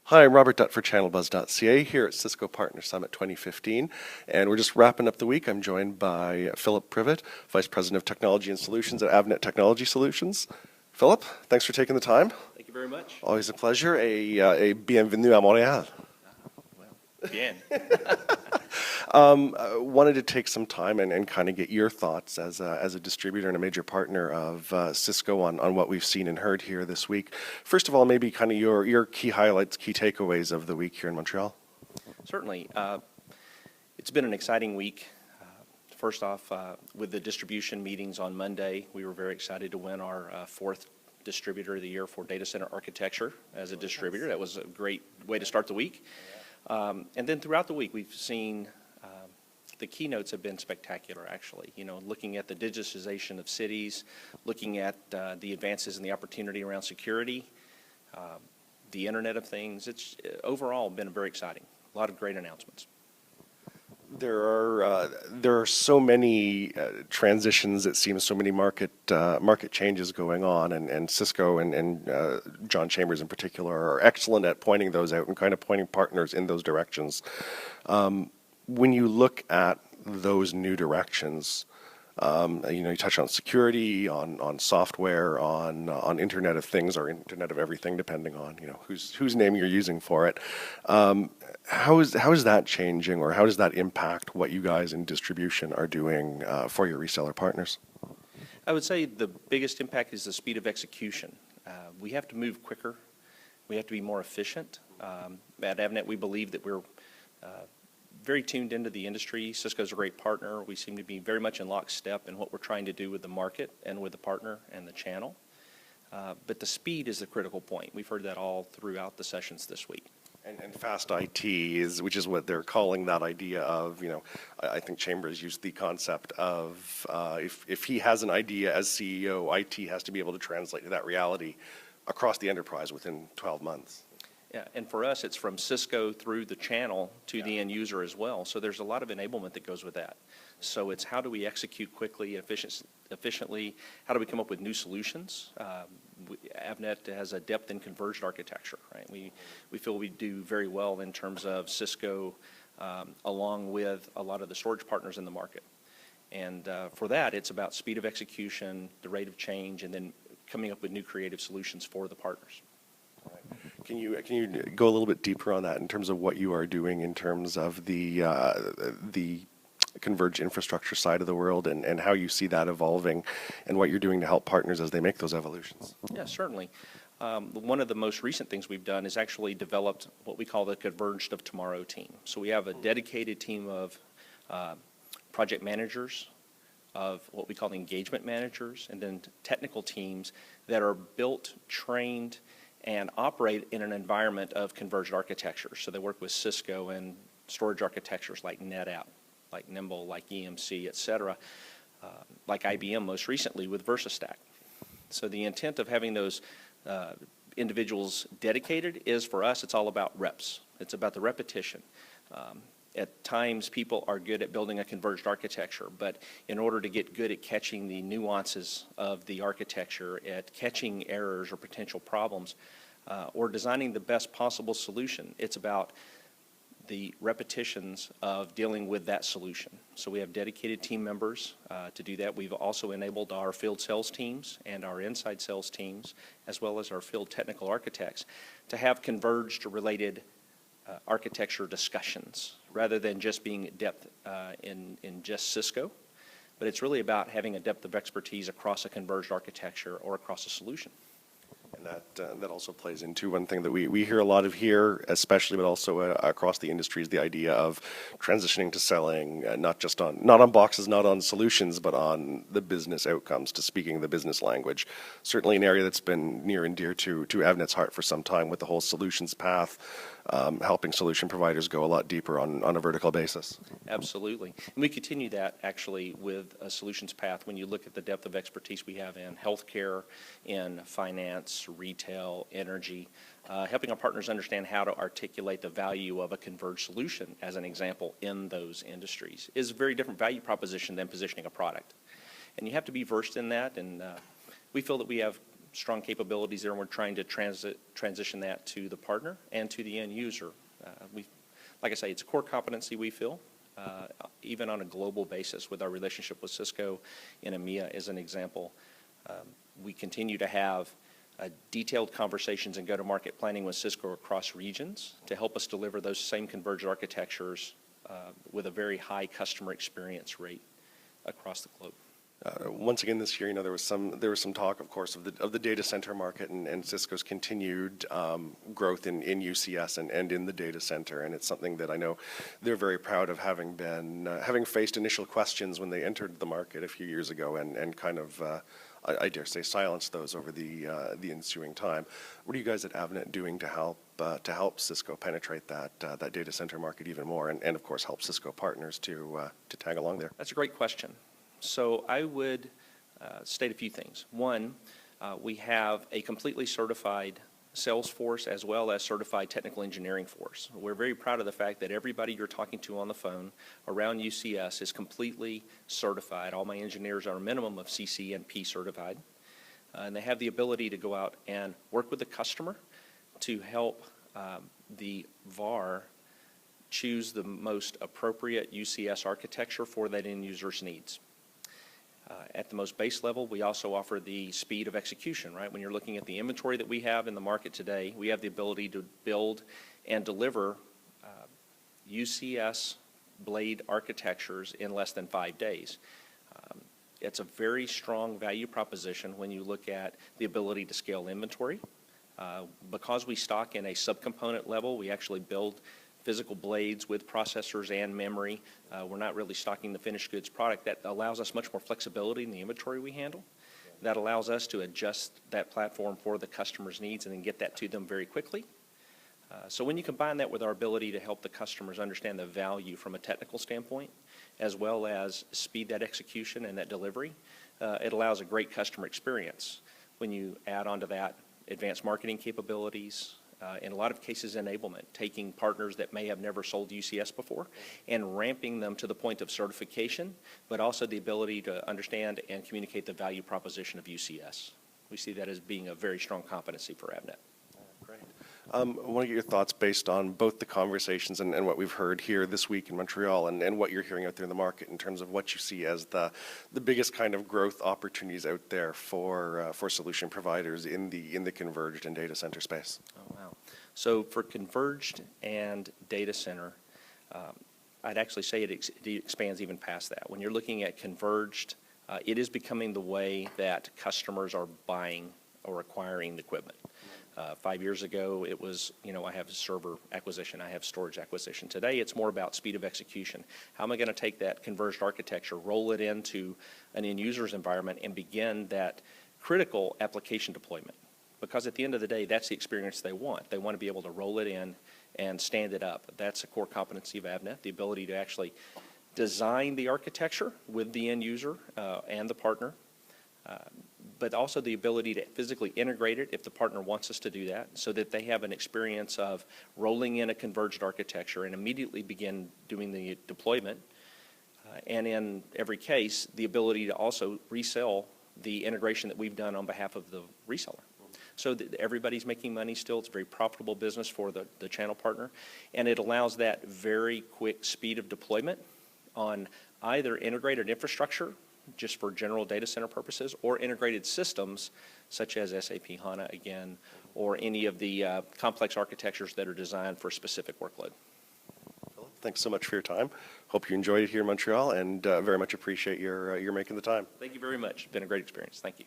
Hi, I'm Robert Dutt for ChannelBuzz.ca here at Cisco Partner Summit 2015, and we're just wrapping up the week. I'm joined by Philip Privet, Vice President of Technology and Solutions at Avnet Technology Solutions. Philip, thanks for taking the time. Thank you very much. Always a pleasure. A bienvenue à Montréal. Well, bien. Wanted to take some time and kind of get your thoughts as a distributor and a major partner of Cisco on what we've seen and heard here this week. First of all, maybe kind of your key highlights, key takeaways of the week here in Montreal. Certainly. It's been an exciting week. First off, with the distribution meetings on Monday, we were very excited to win our fourth Distributor of the Year for data center architecture as a distributor. That was a great way to start the week. And then throughout the week, we've seen the keynotes have been spectacular, actually. You know, looking at the digitization of cities, looking at the advances and the opportunity around security, the Internet of Things. It's overall been very exciting. A lot of great announcements. There are so many transitions. It seems so many market changes going on, and Cisco and John Chambers in particular are excellent at pointing those out and kind of pointing partners in those directions. When you look at those new directions, you touch on security, on software, on Internet of Things or Internet of Everything, depending on whose name you're using for it. How is that changing, or how does that impact what you guys in distribution are doing for your reseller partners? I would say the biggest impact is the speed of execution. We have to move quicker. We have to be more efficient. At Avnet, we believe that we're very tuned into the industry. Cisco's a great partner. We seem to be very much in lockstep in what we're trying to do with the market and with the partner and the channel. But the speed is the critical point. We've heard that all throughout the sessions this week. And fast IT which is what they're calling that idea of, I think Chambers used the concept of if he has an idea as CEO, IT has to be able to translate to that reality across the enterprise within 12 months. Yeah, and for us, it's from Cisco through the channel to the end user as well. So there's a lot of enablement that goes with that. So it's how do we execute quickly, efficiently? How do we come up with new solutions? Avnet has a depth in converged architecture, right? We feel we do very well in terms of Cisco, along with a lot of the storage partners in the market. And for that, it's about speed of execution, the rate of change, and then coming up with new creative solutions for the partners. Can you go a little bit deeper on that in terms of what you are doing in terms of the converged infrastructure side of the world and how you see that evolving and what you're doing to help partners as they make those evolutions? Yeah, certainly. One of the most recent things we've done is actually developed what we call the Converged of Tomorrow team. So we have a dedicated team of project managers, of what we call engagement managers, and then technical teams that are built, trained, and operate in an environment of converged architecture. So they work with Cisco and storage architectures like NetApp, like Nimble, like EMC, et cetera, like IBM most recently with VersaStack. So the intent of having those individuals dedicated is, for us, it's all about reps. It's about the repetition. At times, people are good at building a converged architecture, but in order to get good at catching the nuances of the architecture, at catching errors or potential problems, or designing the best possible solution, it's about the repetitions of dealing with that solution. So we have dedicated team members to do that. We've also enabled our field sales teams and our inside sales teams, as well as our field technical architects, to have converged related architecture discussions rather than just being depth in just Cisco. But it's really about having a depth of expertise across a converged architecture or across a solution. And that also plays into one thing that we hear a lot of here, especially, but also across the industry, is the idea of transitioning to selling not on boxes, not on solutions, but on the business outcomes, to speaking the business language. Certainly an area that's been near and dear to Avnet's heart for some time, with the whole solutions path, helping solution providers go a lot deeper on a vertical basis. Absolutely. And we continue that actually with a solutions path when you look at the depth of expertise we have in healthcare, in finance, retail, energy, helping our partners understand how to articulate the value of a converged solution, as an example, in those industries, is a very different value proposition than positioning a product. And you have to be versed in that, and we feel that we have strong capabilities there, and we're trying to transition that to the partner and to the end user. Like I say, it's a core competency we feel, even on a global basis with our relationship with Cisco in EMEA as an example. We continue to have detailed conversations and go-to-market planning with Cisco across regions to help us deliver those same converged architectures with a very high customer experience rate across the globe. Once again this year, there was some talk, of course, of the data center market and Cisco's continued growth in UCS and in the data center, and it's something that I know they're very proud of having faced initial questions when they entered the market a few years ago and kind of I dare say silenced those over the ensuing time. What are you guys at Avnet doing to help Cisco penetrate that data center market even more, and of course help Cisco partners to tag along there? That's a great question. So I would state a few things. One, we have a completely certified sales force as well as certified technical engineering force. We're very proud of the fact that everybody you're talking to on the phone around UCS is completely certified. All my engineers are a minimum of CC and P certified. And they have the ability to go out and work with the customer to help the VAR choose the most appropriate UCS architecture for that end user's needs. At the most base level, we also offer the speed of execution, right? When you're looking at the inventory that we have in the market today, we have the ability to build and deliver UCS blade architectures in less than 5 days. It's a very strong value proposition when you look at the ability to scale inventory. Because we stock in a subcomponent level, we actually build physical blades with processors and memory. We're not really stocking the finished goods product. That allows us much more flexibility in the inventory we handle. That allows us to adjust that platform for the customer's needs and then get that to them very quickly. So when you combine that with our ability to help the customers understand the value from a technical standpoint, as well as speed that execution and that delivery, it allows a great customer experience. When you add onto that advanced marketing capabilities, in a lot of cases enablement, taking partners that may have never sold UCS before and ramping them to the point of certification, but also the ability to understand and communicate the value proposition of UCS. We see that as being a very strong competency for Avnet. Great. I want to get your thoughts based on both the conversations and what we've heard here this week in Montreal and what you're hearing out there in the market in terms of what you see as the biggest kind of growth opportunities out there for solution providers in the converged and data center space. Oh, wow. So for converged and data center, I'd actually say it expands even past that. When you're looking at converged, it is becoming the way that customers are buying or acquiring equipment. 5 years ago, it was, I have a server acquisition, I have storage acquisition. Today, it's more about speed of execution. How am I going to take that converged architecture, roll it into an end user's environment, and begin that critical application deployment? Because at the end of the day, that's the experience they want. They want to be able to roll it in and stand it up. That's a core competency of Avnet, the ability to actually design the architecture with the end user and the partner, but also the ability to physically integrate it if the partner wants us to do that, so that they have an experience of rolling in a converged architecture and immediately begin doing the deployment. And in every case, the ability to also resell the integration that we've done on behalf of the reseller. So that everybody's making money still. It's a very profitable business for the channel partner. And it allows that very quick speed of deployment on either integrated infrastructure, just for general data center purposes, or integrated systems such as SAP HANA again, or any of the complex architectures that are designed for a specific workload. Philip, thanks so much for your time. Hope you enjoyed it here in Montreal, and very much appreciate your making the time. Thank you very much. It's been a great experience. Thank you.